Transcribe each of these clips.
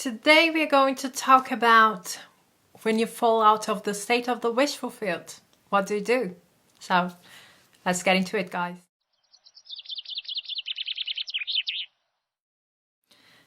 Today we're going to talk about when you fall out of the state of the wish fulfilled. What do you do? So let's get into it, guys.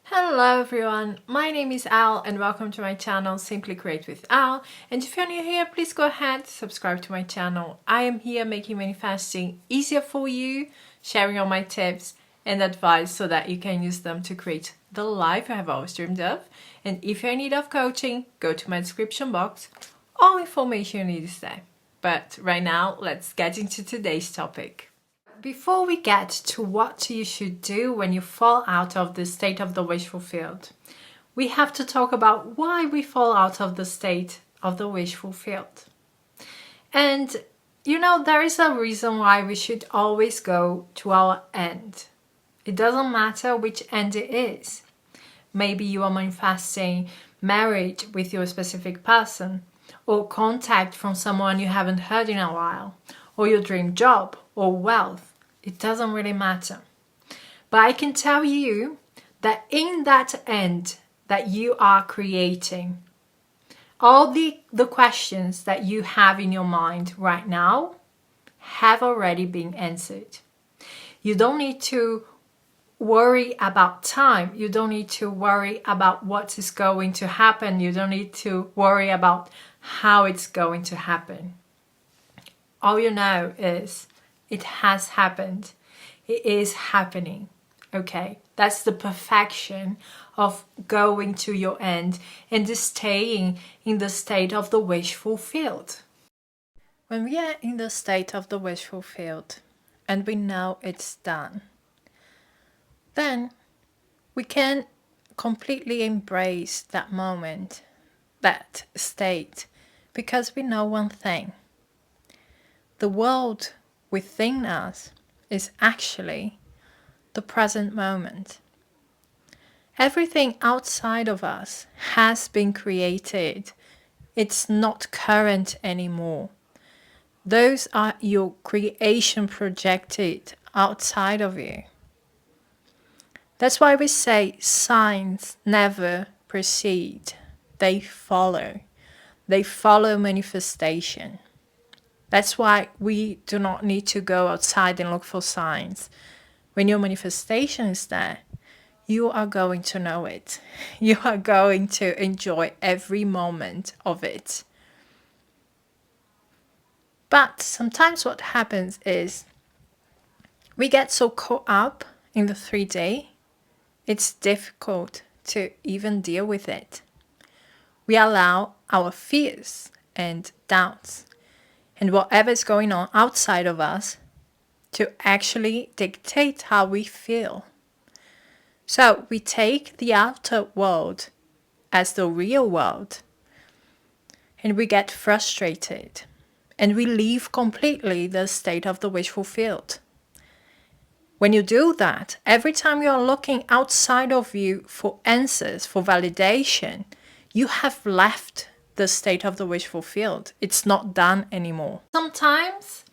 Hello everyone, my name is Al and welcome to my channel Simply Create with Al. And if you're new here, please go ahead, subscribe to my channel. I am here making manifesting easier for you, sharing all my tips and advice so that you can use them to create the life you have always dreamed of. And if you're in need of coaching, go to my description box. All information you need is there. But right now, let's get into today's topic. Before we get to what you should do when you fall out of the state of the wish fulfilled, we have to talk about why we fall out of the state of the wish fulfilled. And you know, there is a reason why we should always go to our end. It doesn't matter which end it is. Maybe you are manifesting marriage with your specific person, or contact from someone you haven't heard in a while, or your dream job, or wealth. It doesn't really matter. But I can tell you that in that end that you are creating, all the questions that you have in your mind right now have already been answered. You don't need to worry about time. You don't need to worry about what is going to happen. You don't need to worry about how it's going to happen. All you know is it has happened. It is happening. Okay, that's the perfection of going to your end and staying in the state of the wish fulfilled. When we are in the state of the wish fulfilled and we know it's done, then we can completely embrace that moment, that state, because we know one thing. The world within us is actually the present moment. Everything outside of us has been created. It's not current anymore. Those are your creation projected outside of you. That's why we say signs never precede, they follow. They follow manifestation. That's why we do not need to go outside and look for signs. When your manifestation is there, you are going to know it. You are going to enjoy every moment of it. But sometimes what happens is we get so caught up in the 3D, it's difficult to even deal with it. We allow our fears and doubts and whatever is going on outside of us to actually dictate how we feel. So we take the outer world as the real world and we get frustrated and we leave completely the state of the wish fulfilled. When you do that, every time you are looking outside of you for answers, for validation, you have left the state of the wish fulfilled. It's not done anymore. Sometimes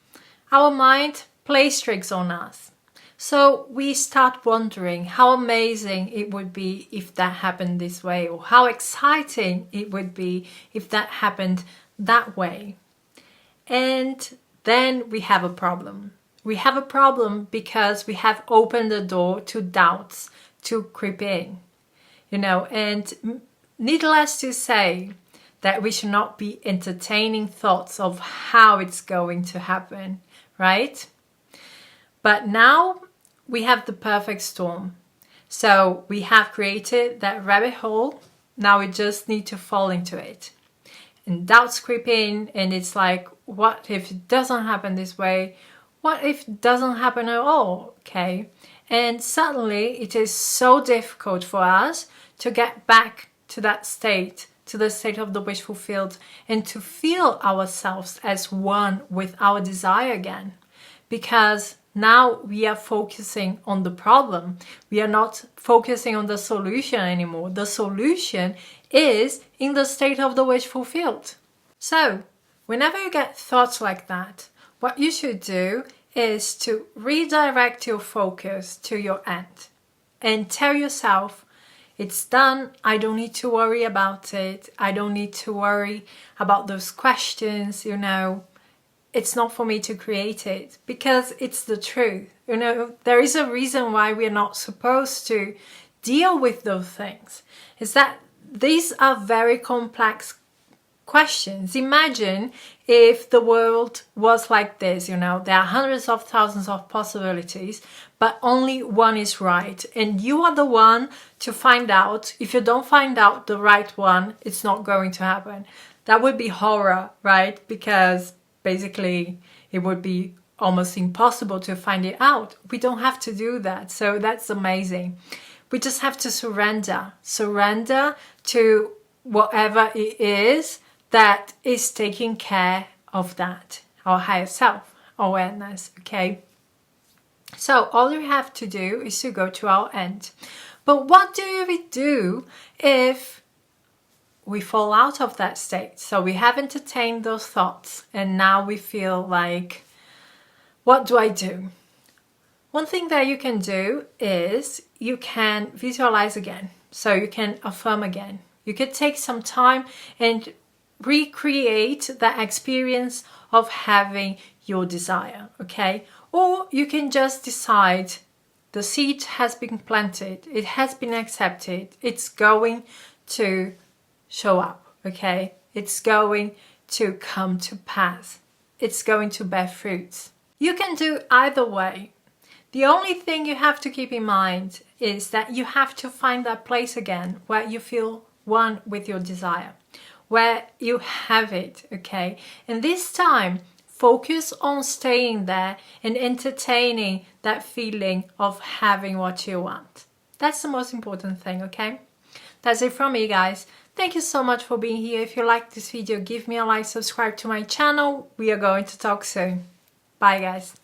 our mind plays tricks on us. So we start wondering how amazing it would be if that happened this way, or how exciting it would be if that happened that way. And then we have a problem. We have a problem because we have opened the door to doubts to creep in, and needless to say that we should not be entertaining thoughts of how it's going to happen, right? But now we have the perfect storm. So we have created that rabbit hole. Now we just need to fall into it. And doubts creep in and it's like, what if it doesn't happen this way? What if it doesn't happen at all? Okay. And suddenly it is so difficult for us to get back to that state, to the state of the wish fulfilled, and to feel ourselves as one with our desire again. Because now we are focusing on the problem. We are not focusing on the solution anymore. The solution is in the state of the wish fulfilled. So, whenever you get thoughts like that, what you should do is to redirect your focus to your end and tell yourself It's done. I don't need to worry about it. I don't need to worry about those questions, you know. It's not for me to create it because it's the truth. You know, there is a reason why we're not supposed to deal with those things. Is that these are very complex questions. Imagine if the world was like this, you know, there are hundreds of thousands of possibilities, but only one is right. And you are the one to find out. If you don't find out the right one, it's not going to happen. That would be horror, right? Because basically it would be almost impossible to find it out. We don't have to do that. So that's amazing. We just have to surrender to whatever it is that is taking care of that, our higher self awareness. Okay, so all we have to do is to go to our end. But what do we do if we fall out of that state? So we have entertained those thoughts and now we feel like, what do I do? One thing that you can do is you can visualize again. So you can affirm again. You could take some time and recreate that experience of having your desire, okay? Or you can just decide the seed has been planted, it has been accepted, it's going to show up, okay? It's going to come to pass. It's going to bear fruits. You can do either way. The only thing you have to keep in mind is that you have to find that place again where you feel one with your desire, where you have it, okay? And this time, focus on staying there and entertaining that feeling of having what you want. That's the most important thing, okay? That's it from me, guys. Thank you so much for being here. If you like this video, give me a like, subscribe to my channel. We are going to talk soon. Bye, guys.